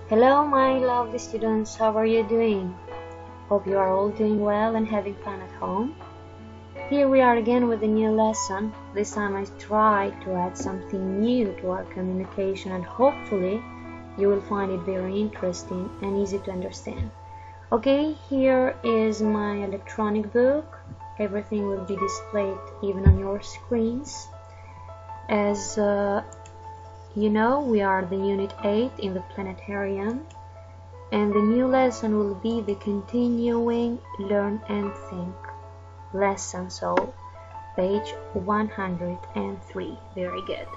Hello, my lovely students, how are you doing? Hope you are all doing well and having fun at home. Here we are again with a new lesson. This time I tried to add something new to our communication and hopefully you will find it very interesting and easy to understand. Okay, here is my electronic book. Everything will be displayed even on your screens. As you know, we are the Unit 8 in the planetarium, and the new lesson will be the continuing Learn and Think lesson, so page 103. Very good.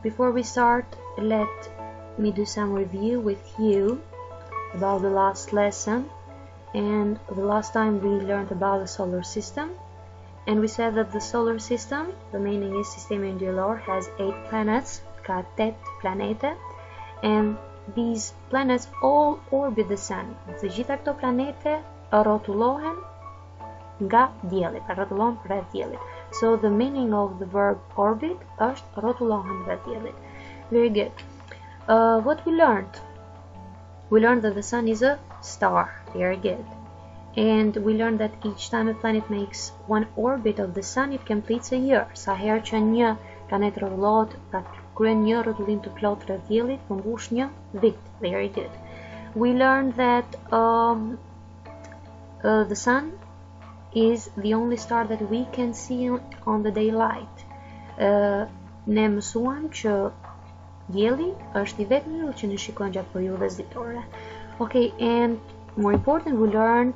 Before we start, let me do some review with you about the last lesson. And the last time we learned about the solar system, and we said that the solar system, the meaning is Sistema Indiolor, has 8 planets, ka 8 planete, and these planets all orbit the sun. Të gjitha këto planete rrotullohen nga dielli, rrotullohen rreth diellit. So the meaning of the verb orbit është rrotullohen rreth diellit. Very good. What we learned? We learned that the sun is a star. Very good. And we learned that each time a planet makes one orbit of the sun, it completes a year. Sa herë që një planet rrotullohet, pra kryen një rrotullim të plotë rreth diellit, përmbush një vit. Very good. We learned that the sun is the only star that we can see on the daylight. Ne mësuam që dielli është I vetmi yll që ne shikojmë gjatë periudhës ditore. Okay, and more important, we learned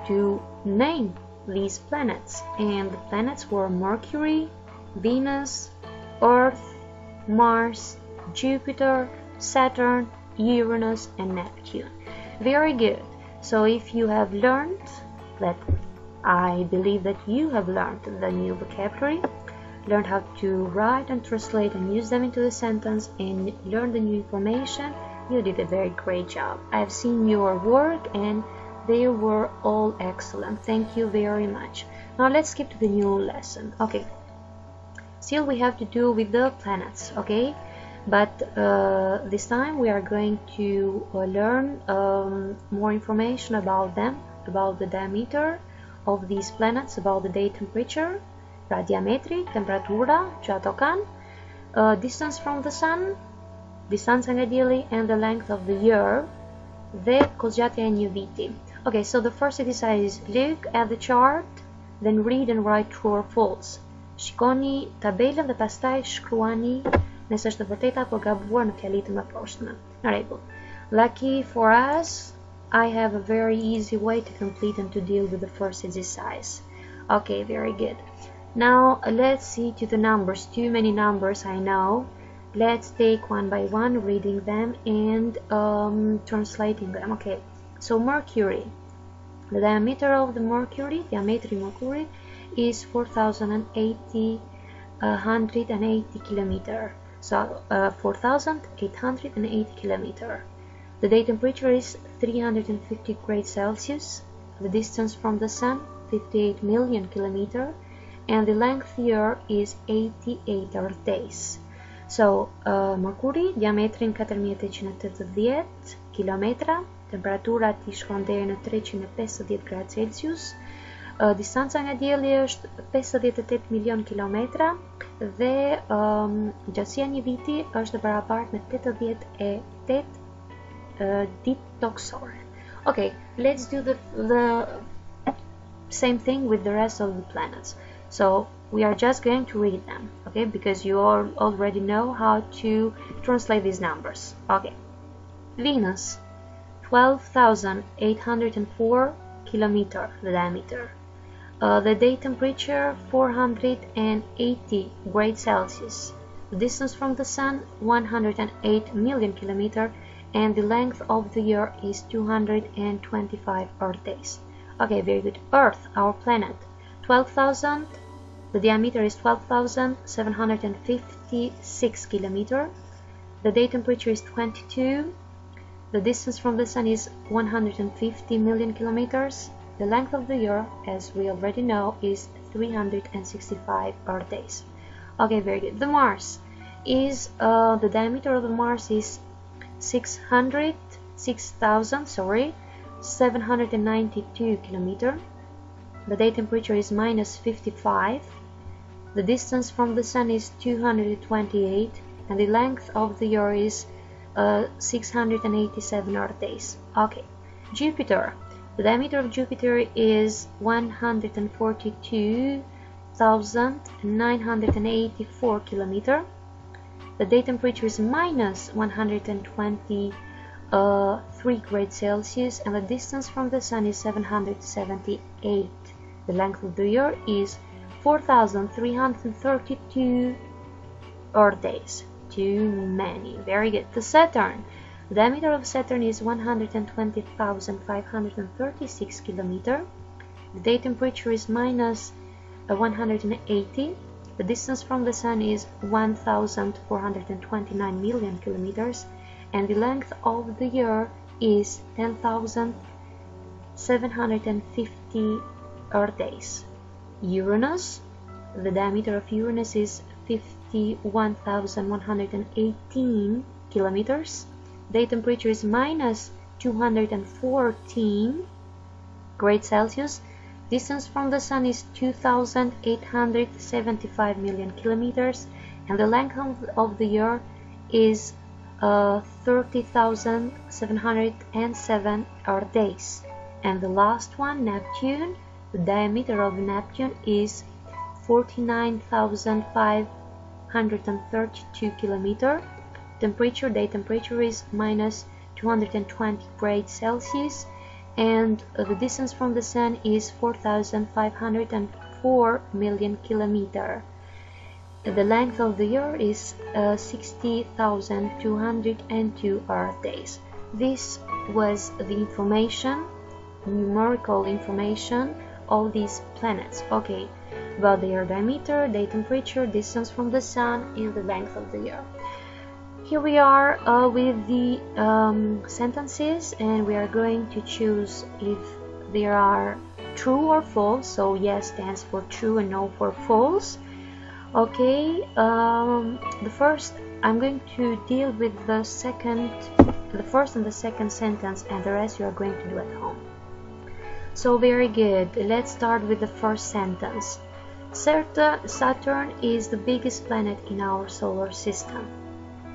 to name these planets, and the planets were Mercury, Venus, Earth, Mars, Jupiter, Saturn, Uranus, and Neptune. Very good. So if you have learned that, I believe that you have learned the new vocabulary, learned how to write and translate and use them into the sentence, and learn the new information, you did a very great job. I've seen your work and they were all excellent. Thank you very much. Now let's skip to the new lesson. Okay, still we have to do with the planets, okay? But this time we are going to learn more information about them, about the diameter of these planets, about the day temperature, pra diametri, temperatura që ato kanë, distance from the sun, distanca nga dielli, and the length of the year, dhe kozgjatja e një viti. Okay, so the first exercise is look at the chart, then read and write true or false. Shikoni tabelën dhe pastaj shkruani nëse është e vërtetë apo gabuar në fjalitë më poshtme. Në rregull. Lucky for us, I have a very easy way to complete and to deal with the first exercise. Okay, very good. Now let's see to the numbers. Too many numbers, I know. Let's take one by one, reading them and translating them. Okay, so Mercury. The diameter of the Mercury, diametri Mercury, is 4,880 kilometer. So 4,880 kilometer. The day temperature is 350 degrees Celsius. The distance from the sun, 58 million kilometer, and the length year is 88 Earth days. So, Merkuri, diametrin 4880 kilometra, temperatura ti shkon deri në 350 gradë Celsius, distanca nga dielli është 58 milion kilometra dhe gjatësia një viti është e barabartë me 88 ditë toksore. Okay, let's do the same thing with the rest of the planets. So we are just going to read them, okay, because you all already know how to translate these numbers. Okay, Venus, 12,804 kilometer, the diameter. The day temperature, 480 degrees Celsius. The distance from the sun, 108 million kilometer, and the length of the year is 225 Earth days. Okay, very good. Earth, our planet, 12,000. The diameter is 12,756 kilometer. The day temperature is 22. The distance from the sun is 150 million kilometers. The length of the year, as we already know, is 365 Earth days. Okay, very good. The Mars is the diameter of the Mars is 6,792 kilometers. The day temperature is -55. The distance from the Sun is 228, and the length of the year is 687 Earth days. Okay, Jupiter. The diameter of Jupiter is 142,984 kilometers. The day temperature is -123 degrees Celsius, and the distance from the Sun is 778. The length of the year is 4,332 Earth days. Too many. Very good. The Saturn. The diameter of Saturn is 120,536 kilometers. The day temperature is -180. The distance from the Sun is 1,429 million kilometers, and the length of the year is 10,750 Earth days. Uranus. The diameter of Uranus is 51,118 kilometers. Day temperature is -214 degrees Celsius. Distance from the Sun is 2,875 million kilometers, and the length of the year is 30,707 Earth days. And the last one, Neptune. The diameter of Neptune is 49,532 kilometers. Day temperature is -220 degrees Celsius, and the distance from the Sun is 4,504 million kilometers. The length of the year is 60,202 Earth days. This was the information, numerical information of these planets. Okay, about their diameter, day temperature, distance from the Sun, and the length of the year. Here we are with the sentences, and we are going to choose if they are true or false. So yes stands for true and no for false. Okay, the first, I'm going to deal with the first and the second sentence, and the rest you are going to do at home. So very good, let's start with the first sentence. Saturn is the biggest planet in our solar system.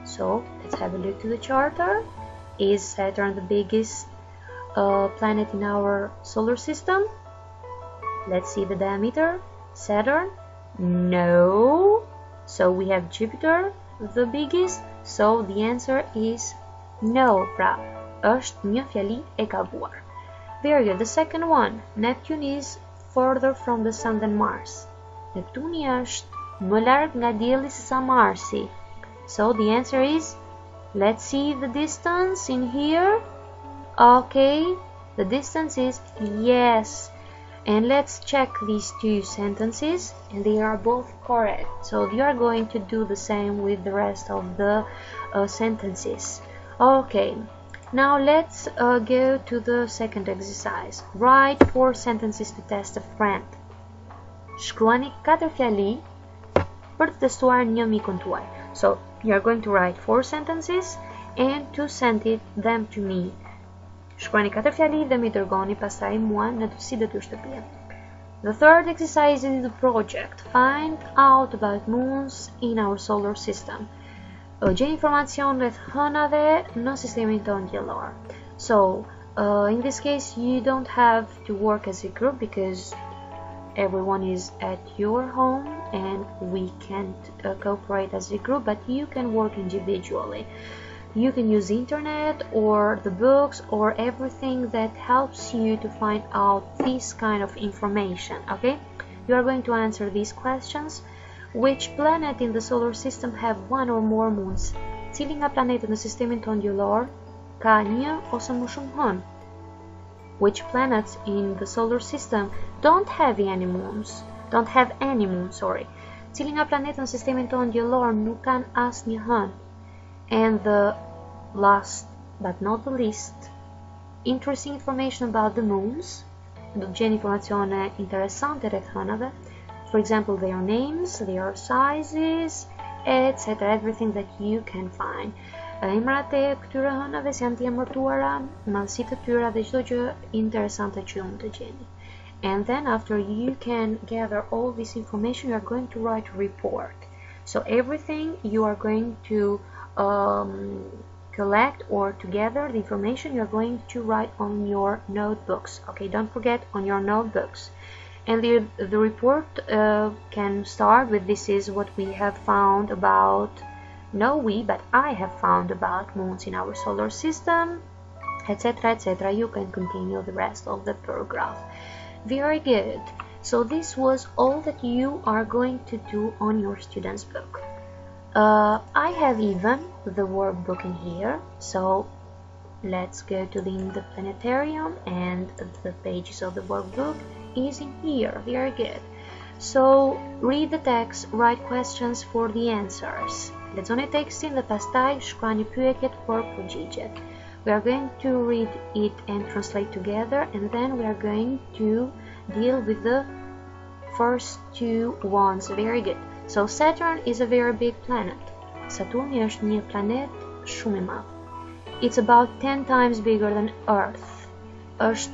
So let's have a look to the charter. Is Saturn the biggest planet in our solar system? Let's see the diameter. Saturn? No. So we have Jupiter, the biggest. So the answer is no. Pra, është një fjali e gabuar. Very good. The second one. Neptune is further from the Sun than Mars. Neptuni është më larg nga Dielli se sa Marsi. So the answer is, let's see the distance in here. Okay, the distance is yes. And let's check these two sentences, and they are both correct. So you are going to do the same with the rest of the sentences. Okay, now let's go to the second exercise. Write 4 sentences to test a friend. Shkruani 4 fjali për të testuar një mikun tuaj. So you are going to write 4 sentences and to send them to me. Shkruani 4 fjali dhe mi dërgoni pastaj mua në si detyrë shtëpie. The third exercise is the project. Find out about moons in our solar system. Gjeni informacion rreth hënave në sistemin tonë diellor. So in this case you don't have to work as a group because everyone is at your home and we can't cooperate as a group, but you can work individually. You can use internet or the books or everything that helps you to find out this kind of information. Okay, you are going to answer these questions. Which planet in the solar system have one or more moons? Cili nga planetet në sistemin tonë diellor ka një ose më shumë hënë? Which planets in the solar system don't have any moons? Cili nga planetet në sistemin tonë diellor nuk kanë asnjë hënë? And the last but not the least, interesting information about the moons. Do të gjeni informacione interesante rreth hënave. For example, their names, their sizes, etc. Everything that you can find. Emrat e këtyre hënave janë të emërtuara, madhësitë të tyre dhe çdo gjë interesante që mund të gjeni. And then after you can gather all this information, you are going to write a report. So everything you are going to collect or to gather the information you are going to write on your notebooks. Okay, don't forget on your notebooks. And the report can start with this is what we have found about, no we, but I have found about moons in our solar system, etc, etc. You can continue the rest of the paragraph. Very good. So this was all that you are going to do on your student's book. I have even the workbook in here, so let's go to the planetarium, and the pages of the workbook is in here. Very good. So read the text, write questions for the answers. Lexoni tekstin dhe pastaj shkruani pyetjet për përgjigjet. We are going to read it and translate together, and then we are going to deal with the first two ones. Very good. So Saturn is a very big planet. Saturni është një planet shumë i madh. It's about 10 times bigger than Earth. Është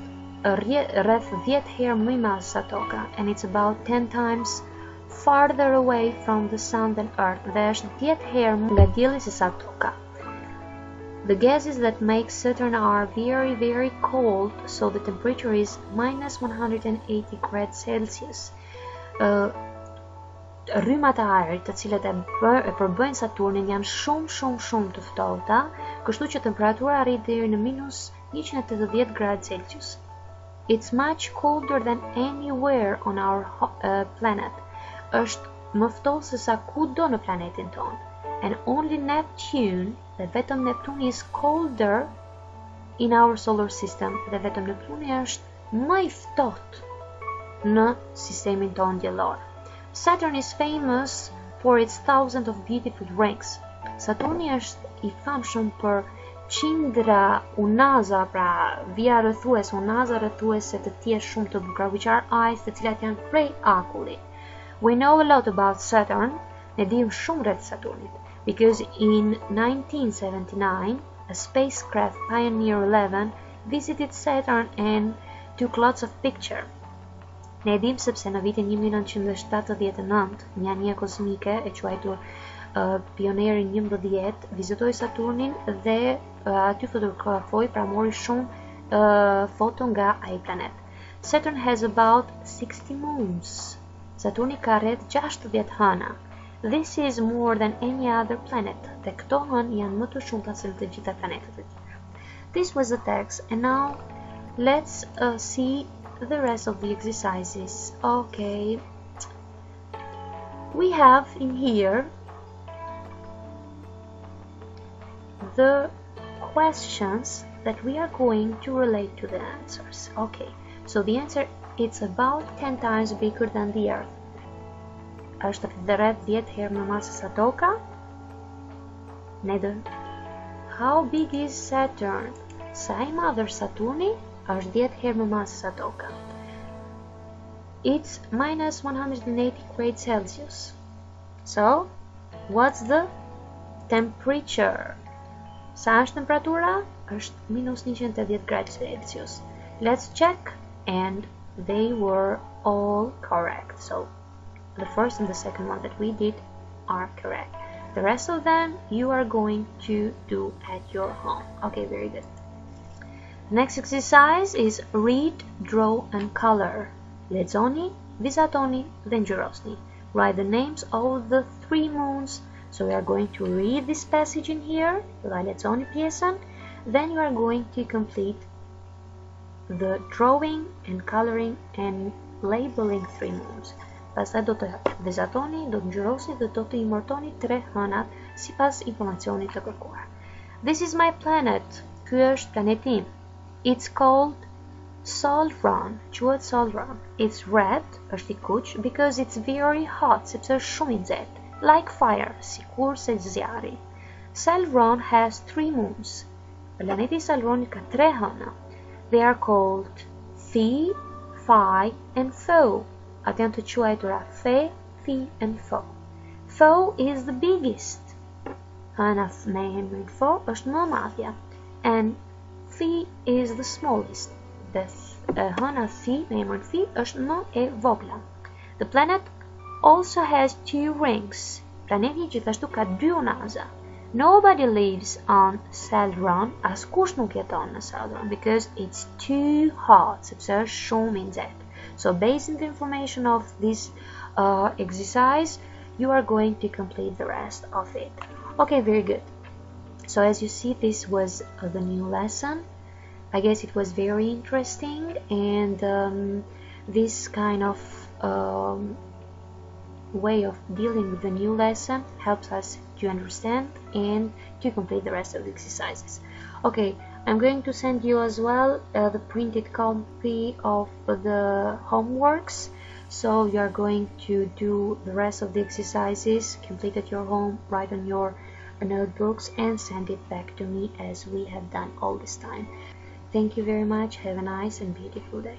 rreth 10 herë më i madh se Toka, and it's about 10 times farther away from the sun than Earth. Dhe është 10 herë më nga dielli se sa Toka. The gases that make Saturn are very, very cold, so the temperature is minus 180 degrees Celsius. Rrymat e ajrit të cilët e përbëjnë Saturnin janë shumë të ftohta, kështu që temperatura arrit deri në minus 180 gradë Celsius. It's much colder than anywhere on our planet. Është më ftohtë se sa kudo në planetin tonë. And only Neptune, dhe vetëm Neptuni is colder in our solar system, dhe vetëm Neptuni është më i ftohtë në sistemin tonë diellor. Saturn is famous for its thousands of beautiful rings. Saturni është i famshëm për qindra unaza, pra vija rrethuese, unaza rrethuese të tjera shumë të bukura, which are ice, të cilat janë prej akullit. We know a lot about Saturn, ne dim shumë rreth Saturnit, because in 1979, a spacecraft Pioneer 11 visited Saturn and took lots of pictures. Ne dim sepse në vitin 1979, një anije kosmike e quajtur Pioneri 11 vizitoi Saturnin dhe aty fotografoi, pra mori shumë foto nga ai planet. Saturn has about 60 moons. Saturni ka rreth 60 hëna. This is more than any other planet. Dhe këto hënë janë më të shumta se të gjitha planetet e tjera. This was the text, and now let's see the rest of the exercises. Okay. We have in here the questions that we are going to relate to the answers. Okay. So the answer is about 10 times bigger than the Earth. Është rreth 10 herë më madh se sa Toka. How big is Saturn? Sa i madh është Saturni? Është 10 herë më madh se sa Toka. It's minus 180 degrees Celsius. So, what's the temperature? Sa është temperatura? Është minus 180 gradë Celsius. Let's check, and they were all correct. So, the first and the second one that we did are correct. The rest of them you are going to do at your home. Okay, very good. Next exercise is read, draw, and color. Lexoni, vizatoni, dhe ngjyrosni. Write the names of the 3 moons. So we are going to read this passage in here. Lexoni pjesën. Then you are going to complete the drawing and coloring and labeling 3 moons. Pastaj do të vizatoni, do të ngjyrosni dhe do të imërtoni 3 hënat sipas informacionit të kërkuar. This is my planet. Ky është planeti im. It's called Solron. Quhet Solron. It's red, është i kuq, because it's very hot, sepse është shumë i nxehtë. Like fire, sikur se zjarri. Solron has 3 moons. Planeti Solronit ka 3 hëna. They are called Phi, Phi, and Pho. Atë janë të quajtura Fe, Phi, and Pho. Pho is the biggest. Hëna me emrin F është më madhja. And Phi is the smallest. Hëna Phi me emrin Phi është më e vogla. The planet also has 2 rings. Planeti gjithashtu ka 2 unaza. Nobody lives on Celdron. Askush nuk jeton në Celdron because it's too hot, sepse është shumë i nxehtë. So based on the information of this exercise, you are going to complete the rest of it. Okay, very good. So as you see, this was the new lesson. I guess it was very interesting, and this kind of way of dealing with the new lesson helps us to understand and to complete the rest of the exercises. Okay, I'm going to send you as well the printed copy of the homeworks, so you are going to do the rest of the exercises, complete at your home, write on your notebooks and send it back to me as we have done all this time. Thank you very much. Have a nice and beautiful day.